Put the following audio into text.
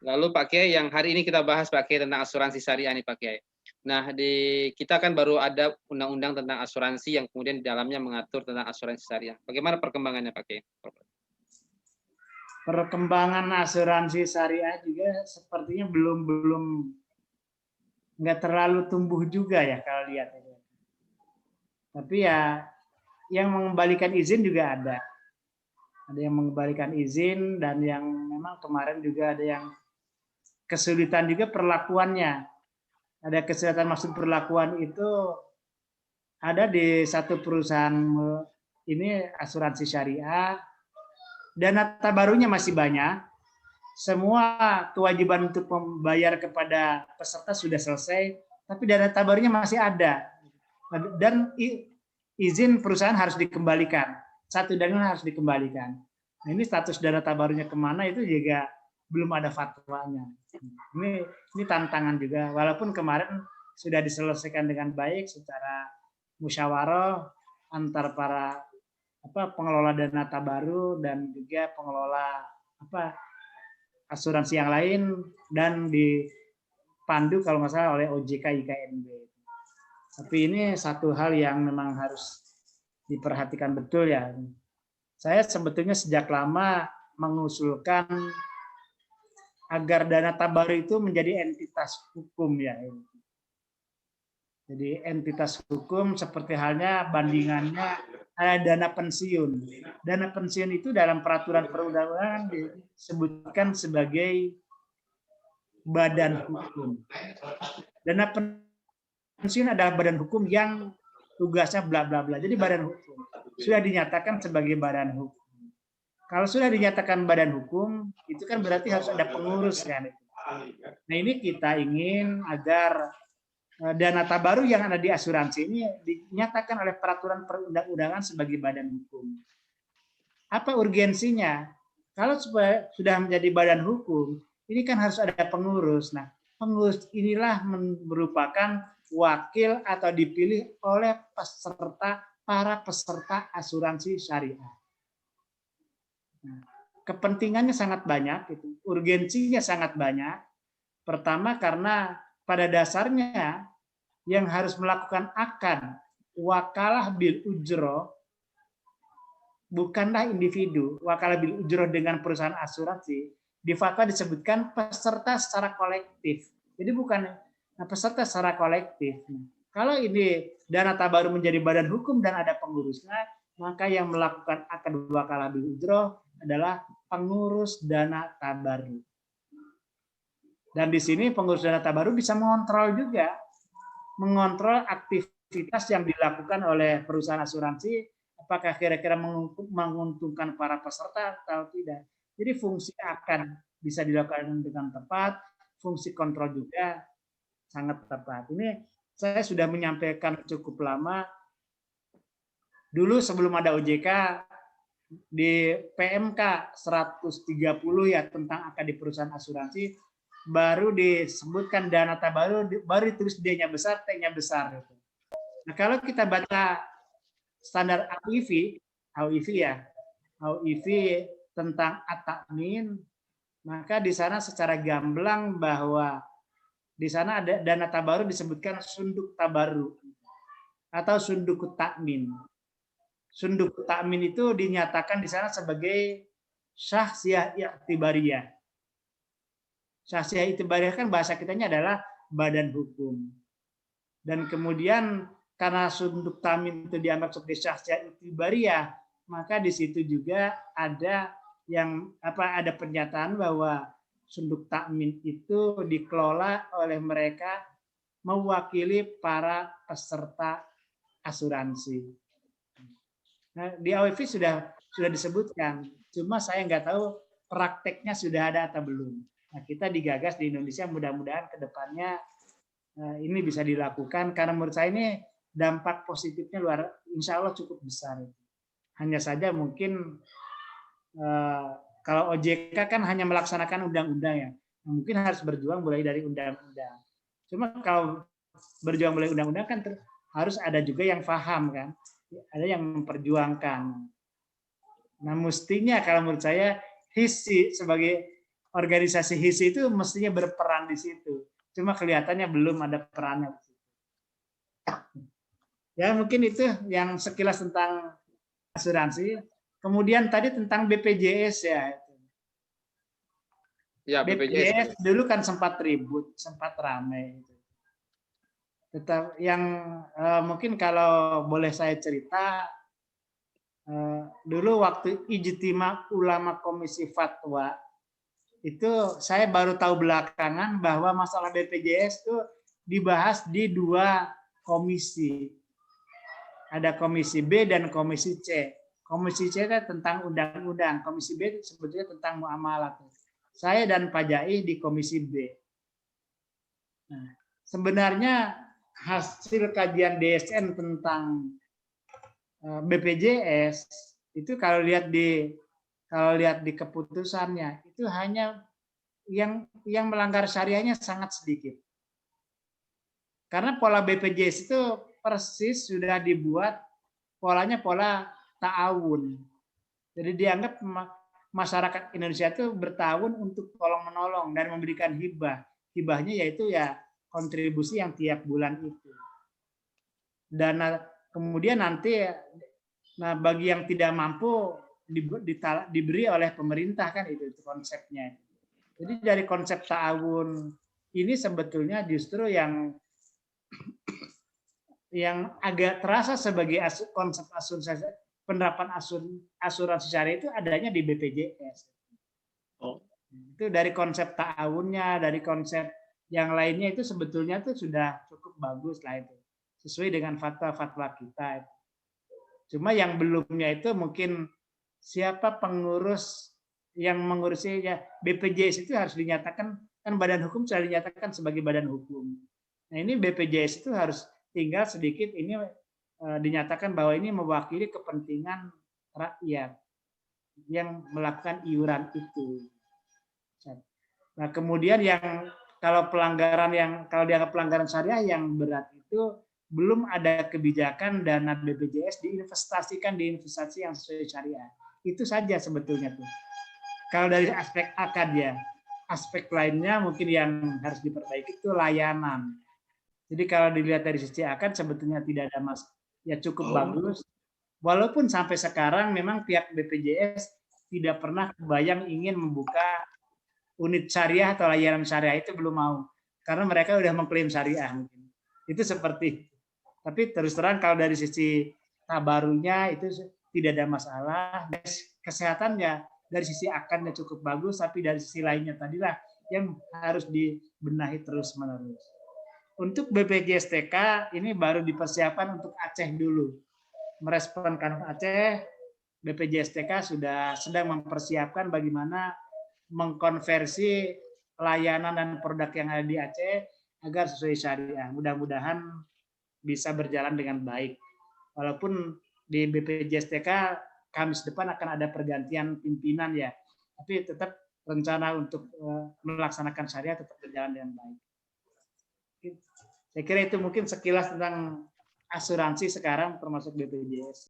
Lalu Pak Kiai, yang hari ini kita bahas Pak Kiai tentang asuransi syariah nih Pak Kiai. Nah, kita kan baru ada undang-undang tentang asuransi yang kemudian di dalamnya mengatur tentang asuransi syariah. Bagaimana perkembangannya Pak Kiai? Perkembangan asuransi syariah juga sepertinya belum nggak terlalu tumbuh juga ya kalau lihat itu. Tapi ya yang mengembalikan izin juga ada. Ada yang mengembalikan izin dan yang memang kemarin juga ada yang kesulitan juga perlakuannya. Ada kesulitan maksud perlakuan itu ada di satu perusahaan ini asuransi syariah, dana tabarunya masih banyak, semua kewajiban untuk membayar kepada peserta sudah selesai, tapi dana tabarunya masih ada. Dan izin perusahaan harus dikembalikan. Satu dana harus dikembalikan. Nah, ini status dana tabarunya kemana itu juga belum ada fatwanya. Ini tantangan juga. Walaupun kemarin sudah diselesaikan dengan baik secara musyawarah antar para pengelola dana tabaru dan juga pengelola asuransi yang lain dan dipandu kalau nggak salah oleh OJK IKNB. Tapi ini satu hal yang memang harus diperhatikan betul ya. Saya sebetulnya sejak lama mengusulkan agar dana tabaru itu menjadi entitas hukum ya. Jadi entitas hukum seperti halnya bandingannya ada dana pensiun. Dana pensiun itu dalam peraturan perundang-undangan disebutkan sebagai badan hukum. Dana pensiun adalah badan hukum yang tugasnya bla bla bla. Jadi badan hukum sudah dinyatakan sebagai badan hukum. Kalau sudah dinyatakan badan hukum, itu kan berarti harus ada pengurus kan. Nah ini kita ingin agar dana tabaru yang ada di asuransi ini dinyatakan oleh peraturan perundang-undangan sebagai badan hukum. Apa urgensinya? Kalau sudah menjadi badan hukum, ini kan harus ada pengurus. Nah, pengurus inilah merupakan wakil atau dipilih oleh para peserta asuransi syariah. Nah, kepentingannya sangat banyak, urgensinya sangat banyak. Pertama karena pada dasarnya yang harus melakukan akad wakalah bil ujroh bukanlah individu. Wakalah bil ujroh dengan perusahaan asuransi di fatwa disebutkan peserta secara kolektif. Jadi bukan peserta secara kolektif. Kalau ini dana tabaru menjadi badan hukum dan ada pengurusnya, maka yang melakukan akad wakalah bil ujroh adalah pengurus dana tabaru. Dan di sini pengurus dana tabaru bisa mengontrol juga, mengontrol aktivitas yang dilakukan oleh perusahaan asuransi, apakah kira-kira menguntungkan para peserta atau tidak. Jadi fungsi akan bisa dilakukan dengan tepat, fungsi kontrol juga sangat tepat. Ini saya sudah menyampaikan cukup lama. Dulu sebelum ada OJK, di PMK 130 ya tentang akad di perusahaan asuransi, baru disebutkan dana tabaru, baru ditulis D-nya besar, T-nya besar. Nah, kalau kita baca standar AUIV ya, AUIV tentang at-ta'min, maka di sana secara gamblang bahwa di sana ada dana tabaru disebutkan sunduk tabaru atau sunduk ta'min. Sunduk ta'min itu dinyatakan di sana sebagai syahsiyah i'tibariyah. Syahsiyah i'tibariyah kan bahasa kitanya adalah badan hukum. Dan kemudian karena sunduk ta'min itu dianggap sebagai syahsiyah i'tibariyah, maka di situ juga ada yang ada pernyataan bahwa sunduk ta'min itu dikelola oleh mereka mewakili para peserta asuransi. Nah, di AWV sudah disebutkan, cuma saya nggak tahu prakteknya sudah ada atau belum. Nah, kita digagas di Indonesia, mudah-mudahan ke depannya ini bisa dilakukan, karena menurut saya ini dampak positifnya insya Allah cukup besar. Hanya saja mungkin kalau OJK kan hanya melaksanakan undang-undang ya, mungkin harus berjuang mulai dari undang-undang. Cuma kalau berjuang mulai undang-undang kan harus ada juga yang paham kan, ada yang memperjuangkan. Nah, mestinya kalau menurut saya HIS sebagai organisasi HISI itu mestinya berperan di situ. Cuma kelihatannya belum ada perannya. Ya mungkin itu yang sekilas tentang asuransi. Kemudian tadi tentang BPJS ya. Ya, BPJS. BPJS dulu kan sempat ribut, sempat ramai. Tetap yang mungkin kalau boleh saya cerita, dulu waktu Ijtima Ulama Komisi Fatwa, itu saya baru tahu belakangan bahwa masalah BPJS itu dibahas di 2 komisi. Ada komisi B dan komisi C. Komisi C itu tentang undang-undang, komisi B itu sebetulnya tentang muamalah. Saya dan Pak Jai di komisi B. Nah, sebenarnya hasil kajian DSN tentang BPJS itu kalau lihat di keputusannya itu hanya yang melanggar syariahnya sangat sedikit. Karena pola BPJS itu persis sudah dibuat polanya pola ta'awun. Jadi dianggap masyarakat Indonesia itu bertahun untuk tolong-menolong dan memberikan hibah. Hibahnya yaitu ya kontribusi yang tiap bulan itu. Dan kemudian nanti bagi yang tidak mampu diberi oleh pemerintah kan itu konsepnya. Jadi dari konsep ta'awun ini sebetulnya justru yang agak terasa sebagai konsep asuransi, penerapan asuransi syariah itu adanya di BPJS. Itu dari konsep ta'awunnya, dari konsep yang lainnya itu sebetulnya itu sudah cukup bagus lah itu. Sesuai dengan fatwa-fatwa kita. Cuma yang belumnya itu mungkin siapa pengurus yang mengurusinya. BPJS itu harus dinyatakan, kan badan hukum sudah dinyatakan sebagai badan hukum. Nah ini BPJS itu harus tinggal sedikit ini dinyatakan bahwa ini mewakili kepentingan rakyat yang melakukan iuran itu. Nah kemudian yang kalau dianggap pelanggaran syariah yang berat itu belum ada kebijakan dana BPJS diinvestasikan di investasi yang sesuai syariah. Itu saja sebetulnya tuh. Kalau dari aspek akad ya, aspek lainnya mungkin yang harus diperbaiki itu layanan. Jadi kalau dilihat dari sisi akad sebetulnya tidak ada ya cukup bagus. Walaupun sampai sekarang memang pihak BPJS tidak pernah kebayang ingin membuka unit syariah atau layanan syariah itu belum mau. Karena mereka sudah mengklaim syariah mungkin. Itu seperti. Tapi terus terang kalau dari sisi tabarunya itu tidak ada masalah. Kesehatannya dari sisi akadnya cukup bagus, tapi dari sisi lainnya tadilah yang harus dibenahi terus menerus. Untuk BPJS TK ini baru dipersiapkan untuk Aceh dulu. Merespon kanun Aceh, BPJS TK sudah sedang mempersiapkan bagaimana mengkonversi layanan dan produk yang ada di Aceh agar sesuai syariah. Mudah-mudahan bisa berjalan dengan baik. Walaupun di BPJS TK Kamis depan akan ada pergantian pimpinan ya, tapi tetap rencana untuk melaksanakan syariah tetap berjalan dengan baik. Saya kira itu mungkin sekilas tentang asuransi sekarang termasuk BPJS.